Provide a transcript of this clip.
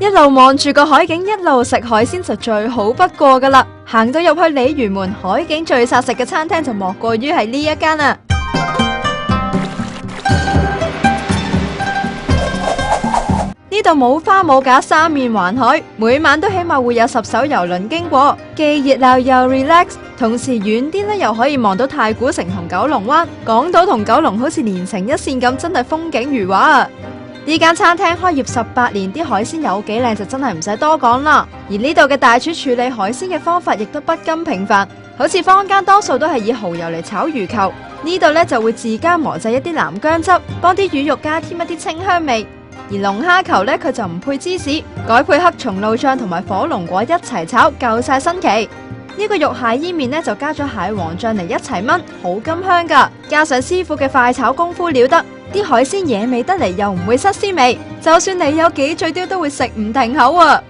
一路望住個海景，一路食海鮮就最好不過噶啦。行到入去鯉魚門海景最殺食嘅餐廳就莫過於係呢一間啦。呢度冇花冇假，三面環海，每晚都起碼會有10艘郵輪經過，既熱鬧又 relax， 同時遠啲呢又可以望到太古城同九龍灣，港島同九龍好似連成一線咁，真係風景如畫啊！呢間餐廳開業18年，啲海鮮有幾靚就真係唔使多講啦。而呢度嘅大廚處理海鮮嘅方法亦都不甘平凡，好似坊間多數都係以蠔油嚟炒魚球，呢度呢就會自家磨製一啲南薑汁，幫啲魚肉加添一啲清香味。而龍蝦球呢，佢就唔配芝士，改配黑松露醬同埋火龍果一齊炒，夠晒新奇。呢個肉蟹伊麵呢，就加咗蟹黃醬嚟一齊炆，好甘香噶，加上師傅嘅快炒功夫了得。啲海鮮野味得嚟又唔會失鮮味，就算你有幾嘴刁都會食唔停口啊！